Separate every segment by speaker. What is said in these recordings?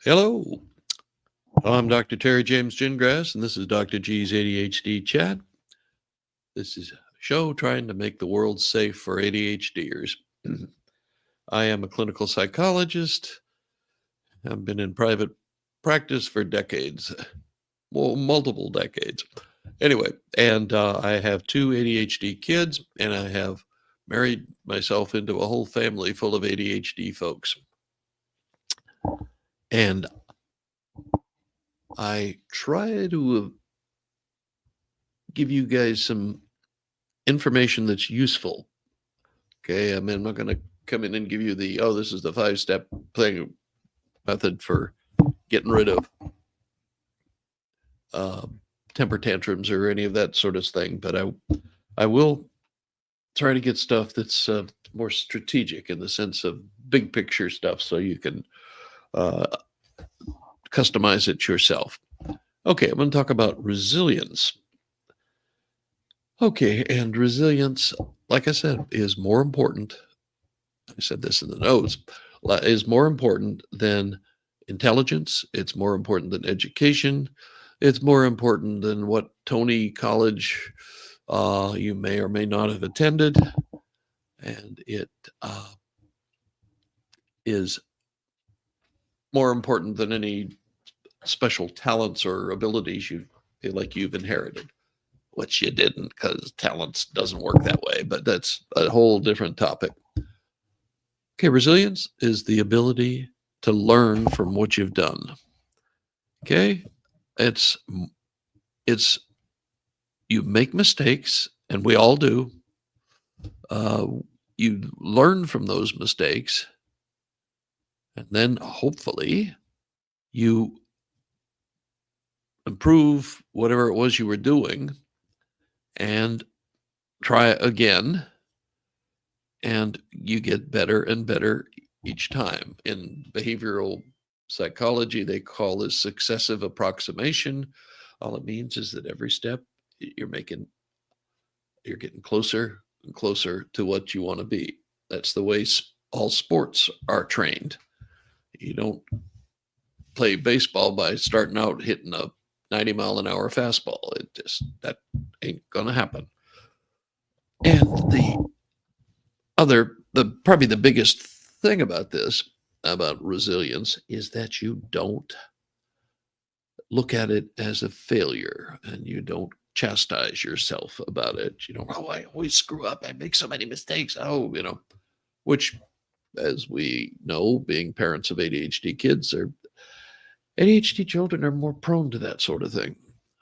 Speaker 1: Hello, I'm Dr. Terry James Gingrass, and this is Dr. G's ADHD Chat. This is a show trying to make the world safe for ADHDers. I am a clinical psychologist. I've been in private practice for decades, well, multiple decades. Anyway, and I have two ADHD kids, and I have married myself into a whole family full of ADHD folks. And I try to give you guys some information that's useful. Okay. I mean, I'm not going to come in and give you this is the 5-step thing method for getting rid of temper tantrums or any of that sort of thing. But I will try to get stuff that's more strategic in the sense of big picture stuff so you can customize it yourself. Okay. I'm going to talk about resilience. Okay. And resilience, like I said, is more important. I said this in the notes, is more important than intelligence. It's more important than education. It's more important than what Toney College you may or may not have attended. And it is more important than any special talents or abilities you feel like you've inherited, which you didn't, because talents doesn't work that way. But that's a whole different topic. Okay, resilience is the ability to learn from what you've done. Okay, it's you make mistakes, and we all do. You learn from those mistakes, and then hopefully you improve whatever it was you were doing and try again, and you get better and better each time. In behavioral psychology, they call this successive approximation. All it means is that every step you're getting closer and closer to what you want to be. That's the way all sports are trained. You don't play baseball by starting out hitting a 90-mile-an-hour fastball. That ain't gonna happen. And probably the biggest thing about resilience, is that you don't look at it as a failure, and you don't chastise yourself about it. I always screw up. I make so many mistakes. Which, as we know, being parents of ADHD kids, ADHD children are more prone to that sort of thing.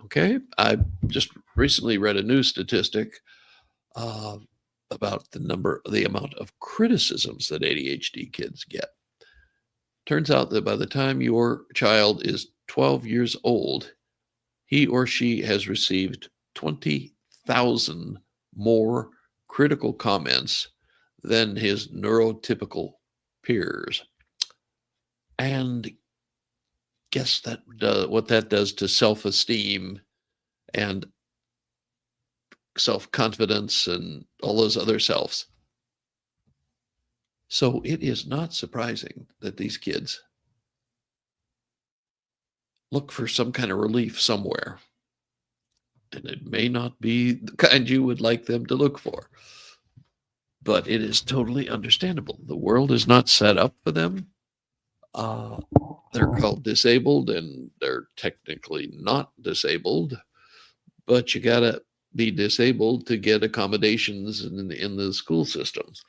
Speaker 1: Okay. I just recently read a new statistic about the amount of criticisms that ADHD kids get. Turns out that by the time your child is 12 years old, he or she has received 20,000 more critical comments than his neurotypical peers. And guess what that does to self-esteem and self-confidence and all those other selves. So it is not surprising that these kids look for some kind of relief somewhere. And it may not be the kind you would like them to look for. But it is totally understandable. The world is not set up for them. They're called disabled, and they're technically not disabled. But you got to be disabled to get accommodations in the school systems.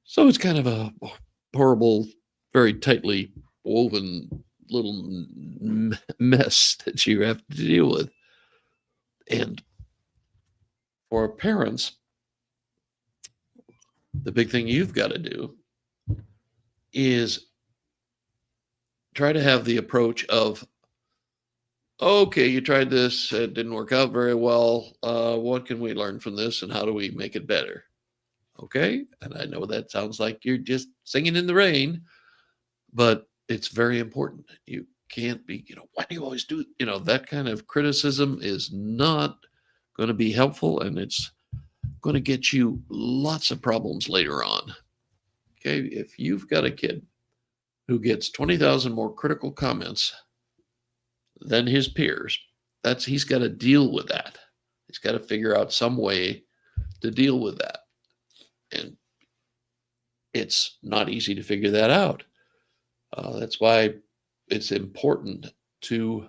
Speaker 1: So it's kind of a horrible, very tightly woven little mess that you have to deal with. And for parents, the big thing you've got to do is try to have the approach of, okay, you tried this, it didn't work out very well. What can we learn from this, and how do we make it better? Okay. And I know that sounds like you're just singing in the rain, but it's very important. You can't be, why do you always do, that kind of criticism is not going to be helpful, and it's going to get you lots of problems later on. Okay. If you've got a kid who gets 20,000 more critical comments than his peers. He's got to deal with that. He's got to figure out some way to deal with that. And it's not easy to figure that out. That's why it's important to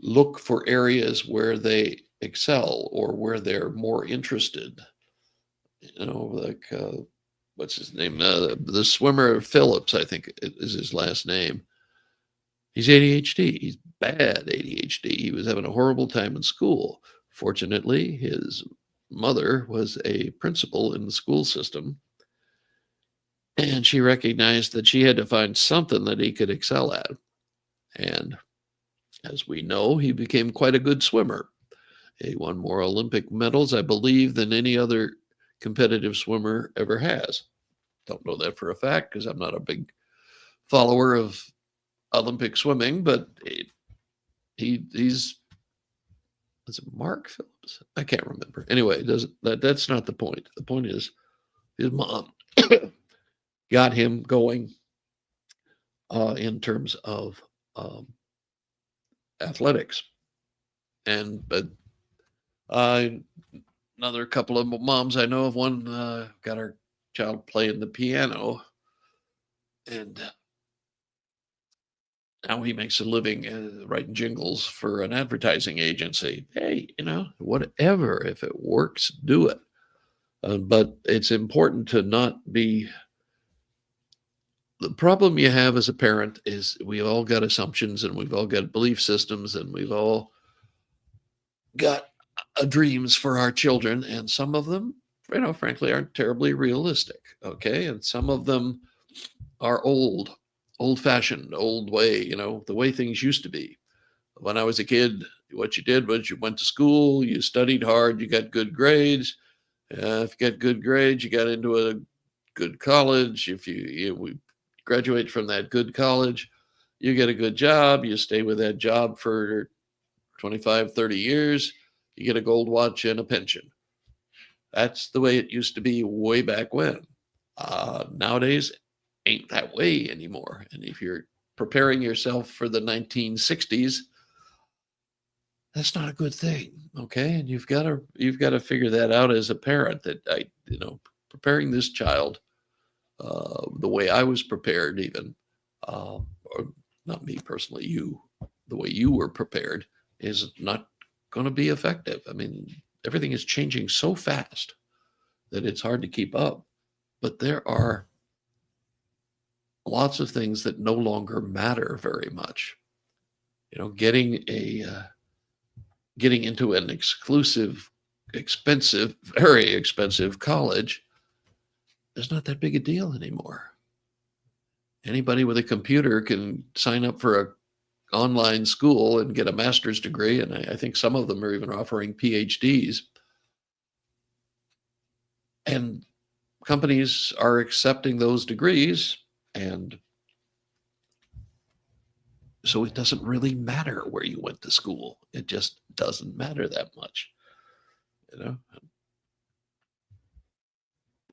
Speaker 1: look for areas where they excel or where they're more interested. Like what's his name? The swimmer Phillips, I think is his last name. He's ADHD. He's bad ADHD. He was having a horrible time in school. Fortunately, his mother was a principal in the school system, and she recognized that she had to find something that he could excel at. And as we know, he became quite a good swimmer. He won more Olympic medals, I believe, than any other competitive swimmer ever has. Don't know that for a fact because I'm not a big follower of Olympic swimming, but he's was it Mark Phillips? I can't remember. Anyway, that's not the point. The point is his mom got him going in terms of athletics. And but another couple of moms I know of, one got her child playing the piano, and now he makes a living writing jingles for an advertising agency. Hey, whatever. If it works, do it. But it's important to not be. The problem you have as a parent is we've all got assumptions and we've all got belief systems and we've all got dreams for our children. And some of them, frankly, aren't terribly realistic. Okay. And some of them are old-fashioned, old way, the way things used to be. When I was a kid, what you did was you went to school, you studied hard, you got good grades. If you got good grades, you got into a good college. If you graduate from that good college, you get a good job, you stay with that job for 25, 30 years, you get a gold watch and a pension. That's the way it used to be way back when. Nowadays, ain't that way anymore. And if you're preparing yourself for the 1960s, that's not a good thing. Okay. And you've got to figure that out as a parent, that preparing this child the way I was prepared, even, or not me personally, the way you were prepared is not going to be effective. I mean, everything is changing so fast that it's hard to keep up. But there are lots of things that no longer matter very much. Getting into an exclusive, expensive, very expensive college is not that big a deal anymore. Anybody with a computer can sign up for an online school and get a master's degree, and I think some of them are even offering PhDs. And companies are accepting those degrees, and so it doesn't really matter where you went to school. It just doesn't matter that much.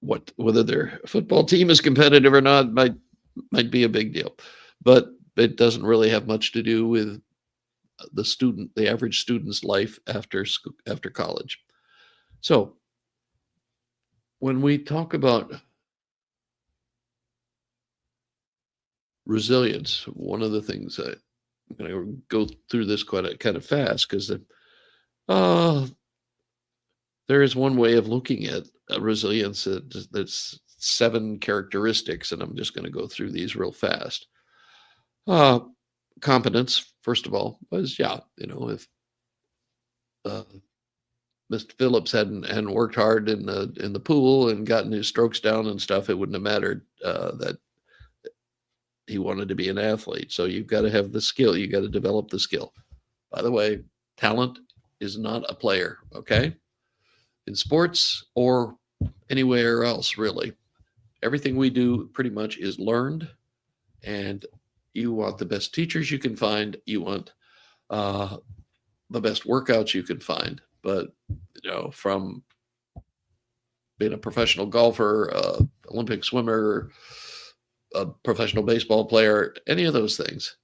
Speaker 1: Whether their football team is competitive or not might be a big deal, but it doesn't really have much to do with the average student's life after college. So when we talk about resilience, one of the things I'm going to go through this kind of fast, because there is one way of looking at resilience that's 7 characteristics, and I'm just going to go through these real fast. Competence, first of all, was if Mr. Phillips hadn't worked hard in the pool and gotten his strokes down and stuff, it wouldn't have mattered that he wanted to be an athlete. So you've got to have the skill. You got to develop the skill. By the way, talent is not a player. Okay, in sports or anywhere else, really, everything we do pretty much is learned, and you want the best teachers you can find. You want the best workouts you can find. But from being a professional golfer, Olympic swimmer, a professional baseball player, any of those things,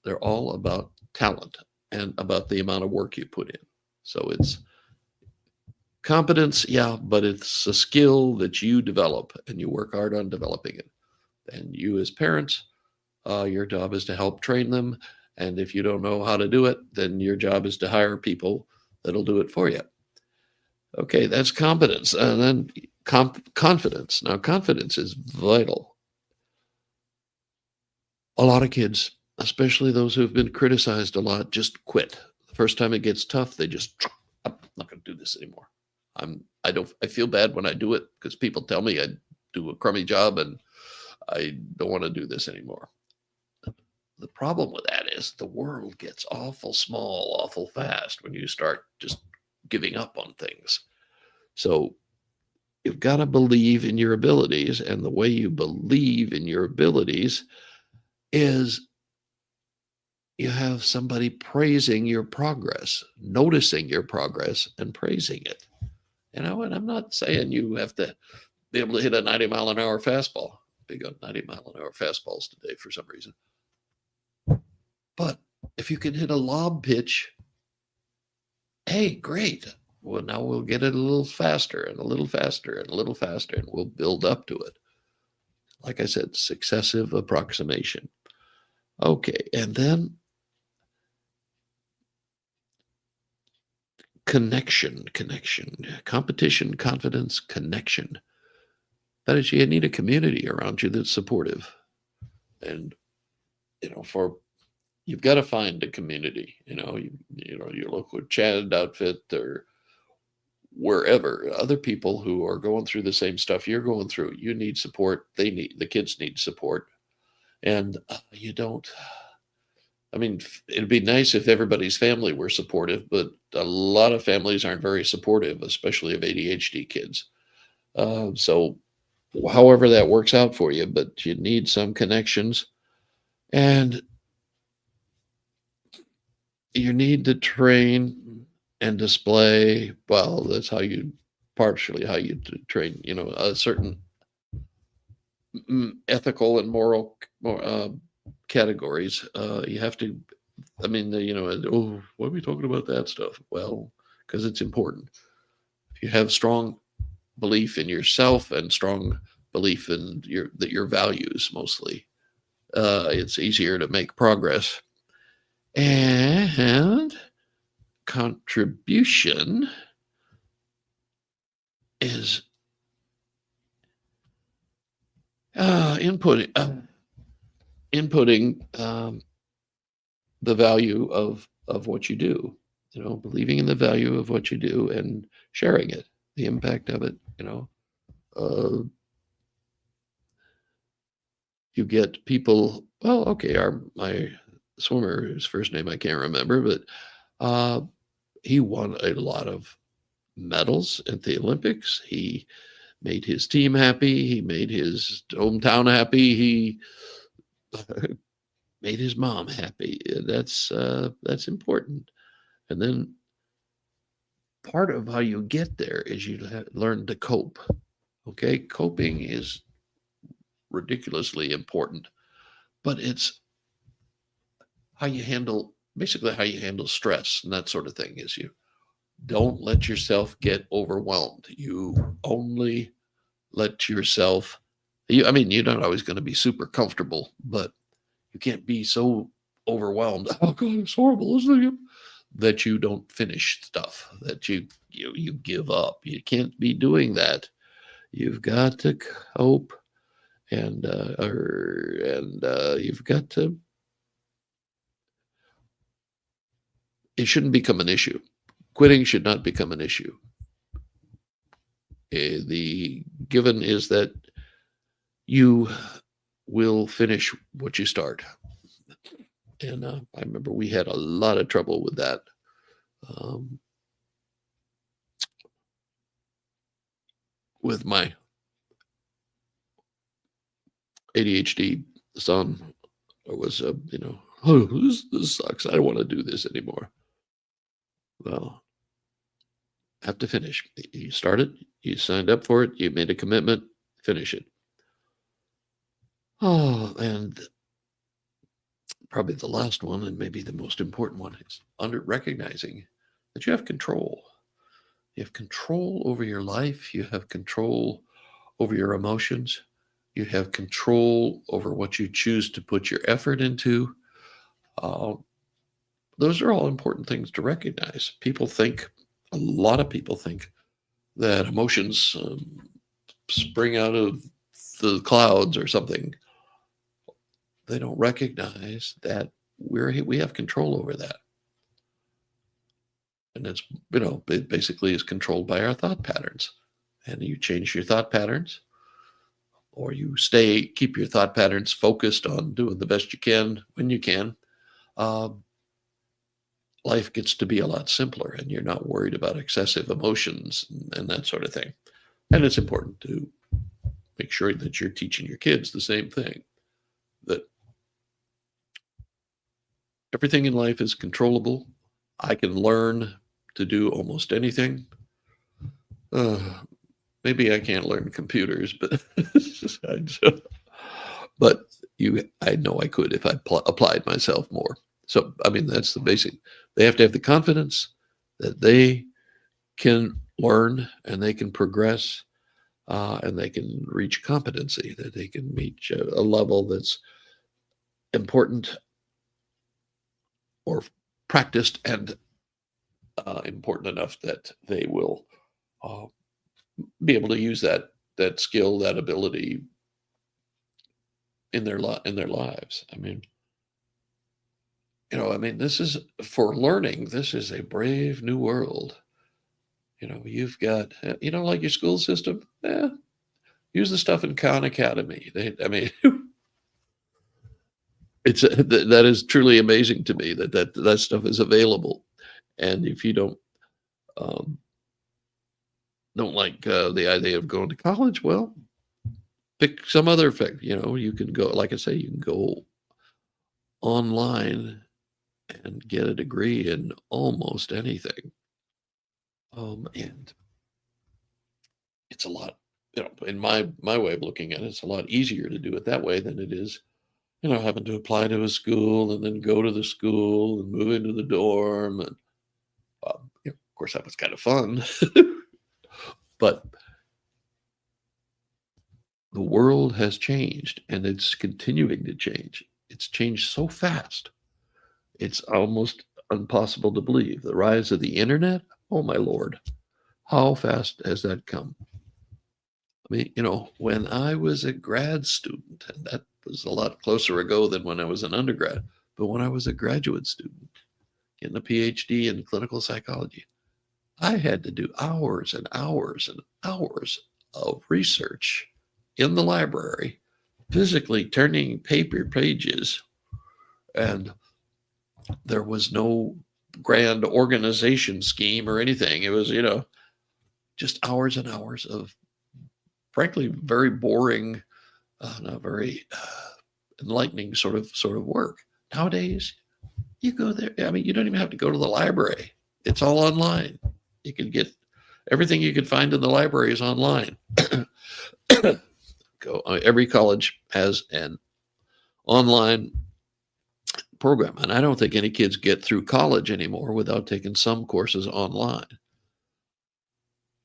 Speaker 1: they're all about talent and about the amount of work you put in. So it's competence, yeah, but it's a skill that you develop and you work hard on developing it. And you, as parents, your job is to help train them. And if you don't know how to do it, then your job is to hire people that'll do it for you. Okay, that's competence. And then confidence. Now, confidence is vital. A lot of kids, especially those who've been criticized a lot, just quit. The first time it gets tough, they just, I'm not going to do this anymore. I feel bad when I do it because people tell me I do a crummy job and I don't want to do this anymore. The problem with that is the world gets awful small, awful fast when you start just giving up on things. So you've got to believe in your abilities. And the way you believe in your abilities is you have somebody praising your progress, noticing your progress and praising it. And I'm not saying you have to be able to hit a 90-mile-an-hour fastball. Big on 90-mile-an-hour fastballs today for some reason. But if you can hit a lob pitch, hey, great. Well, now we'll get it a little faster and a little faster and a little faster, and we'll build up to it. Like I said, successive approximation. Okay, and then connection, competition, confidence, connection. That is, you need a community around you that's supportive. And, you've got to find a community, your local Chad outfit or wherever, other people who are going through the same stuff you're going through. You need support. The kids need support. And you don't, I mean, it'd be nice if everybody's family were supportive, but a lot of families aren't very supportive, especially of ADHD kids. So however that works out for you, but you need some connections and you need to train and display. Well, that's partially how you train, a certain ethical and moral categories. You have to, oh, why are we talking about that stuff? Well, because it's important. If you have strong belief in yourself and strong belief in your values mostly, it's easier to make progress. And contribution is inputting the value of what you do, believing in the value of what you do and sharing it, the impact of it, you get people, well, okay, my swimmer, whose first name I can't remember, but he won a lot of medals at the Olympics. He made his team happy. He made his hometown happy. He made his mom happy. That's important. And then part of how you get there is you learn to cope. Okay, coping is ridiculously important, but it's basically how you handle stress and that sort of thing. Is you don't let yourself get overwhelmed. You only let yourself. You're not always going to be super comfortable, but you can't be so overwhelmed. Oh God, it's horrible, isn't it? That you don't finish stuff, that you give up. You can't be doing that. You've got to cope, and you've got to. It shouldn't become an issue. Quitting should not become an issue. The given is that you will finish what you start. And I remember we had a lot of trouble with that. With my ADHD son, was, oh, this sucks. I don't want to do this anymore. Well, have to finish. You started, you signed up for it, you made a commitment, finish it. Oh, and probably the last one, and maybe the most important one, is under recognizing that you have control. You have control over your life. You have control over your emotions. You have control over what you choose to put your effort into. Uh, those are all important things to recognize. A lot of people think that emotions spring out of the clouds or something. They don't recognize that we have control over that, and it's it basically is controlled by our thought patterns. And you change your thought patterns, or you keep your thought patterns focused on doing the best you can when you can. Uh, Life gets to be a lot simpler, and you're not worried about excessive emotions and that sort of thing. And it's important to make sure that you're teaching your kids the same thing, that everything in life is controllable. I can learn to do almost anything. Uh, Maybe I can't learn computers, but but I know I could if I applied myself more. So, I mean, that's the basic. They have to have the confidence that they can learn and they can progress, and they can reach competency, that they can reach a level that's important or practiced and important enough that they will uh, be able to use that skill, that ability in their lives. I mean, this is for learning. This is a brave new world. You've got, like your school system. Use the stuff in Khan Academy. I mean, that is truly amazing to me that stuff is available. And if you um, don't like the idea of going to college, well, pick some other thing. You can go, like I say, you can go online and get a degree in almost anything. And it's a lot, in my way of looking at it, it's a lot easier to do it that way than it is, having to apply to a school and then go to the school and move into the dorm. And of course, that was kind of fun, but the world has changed and it's continuing to change. It's changed so fast. It's almost impossible to believe. The rise of the internet, oh my Lord, how fast has that come? I mean, when I was a grad student, and that was a lot closer ago than when I was an undergrad, but when I was a graduate student getting a PhD in clinical psychology, I had to do hours and hours and hours of research in the library, physically turning paper pages, and there was no grand organization scheme or anything. It was, just hours and hours of, frankly, very boring, not very enlightening sort of work. Nowadays, you go there. I mean, you don't even have to go to the library. It's all online. You can get everything you can find in the library is online. Every college has an online program, and I don't think any kids get through college anymore without taking some courses online.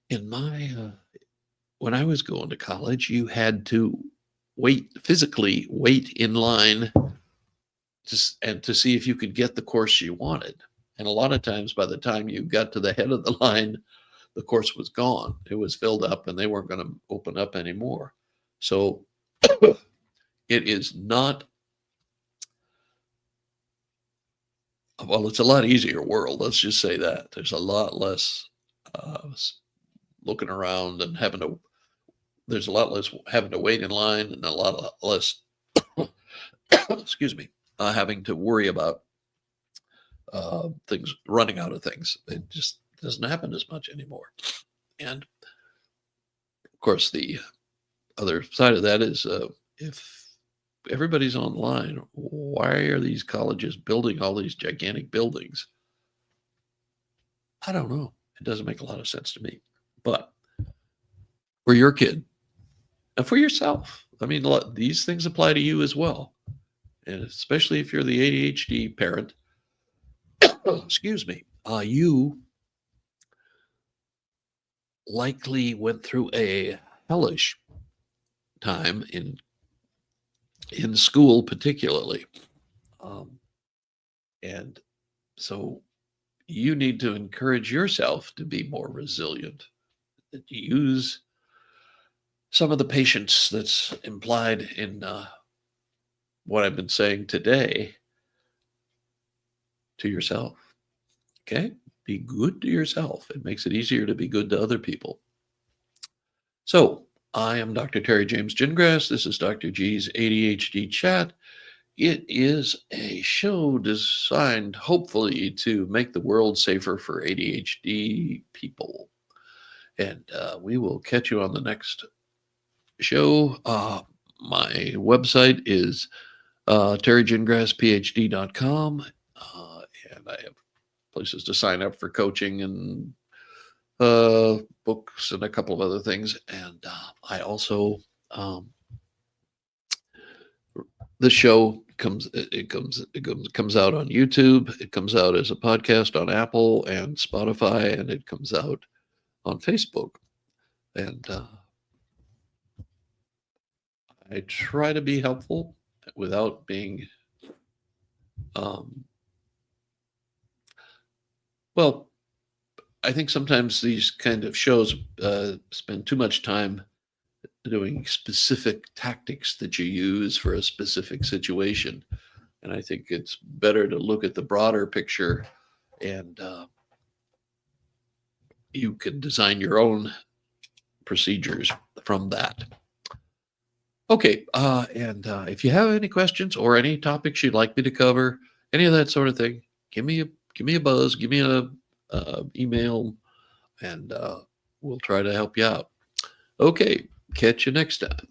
Speaker 1: In my When I was going to college, you had to physically wait in line to see if you could get the course you wanted. And a lot of times, by the time you got to the head of the line, the course was gone. It was filled up, and they weren't going to open up anymore. So it is not, well, it's a lot easier world. Let's just say that. There's a lot less looking around and there's a lot less having to wait in line, and a lot less, excuse me, having to worry about things running out of things. It just doesn't happen as much anymore. And of course, the other side of that is if everybody's online, why are these colleges building all these gigantic buildings? I don't know. It doesn't make a lot of sense to me. But for your kid and for yourself, I mean, these things apply to you as well. And especially if you're the ADHD parent, excuse me, you likely went through a hellish time in school, particularly. Um, and so you need to encourage yourself to be more resilient, to use some of the patience that's implied in what I've been saying today to yourself. Okay? Be good to yourself. It makes it easier to be good to other people. So, I am Dr. Terry James Gingras. This is Dr. G's ADHD Chat. It is a show designed, hopefully, to make the world safer for ADHD people. And we will catch you on the next show. My website is terrygingrassphd.com. And I have places to sign up for coaching and books and a couple of other things. And I also, the show comes out on YouTube. It comes out as a podcast on Apple and Spotify, and it comes out on Facebook. And I try to be helpful without being, well, I think sometimes these kind of shows spend too much time doing specific tactics that you use for a specific situation. And I think it's better to look at the broader picture, and you can design your own procedures from that. Okay, and if you have any questions or any topics you'd like me to cover, any of that sort of thing, give me a buzz, give me a email, and we'll try to help you out. Okay, catch you next time.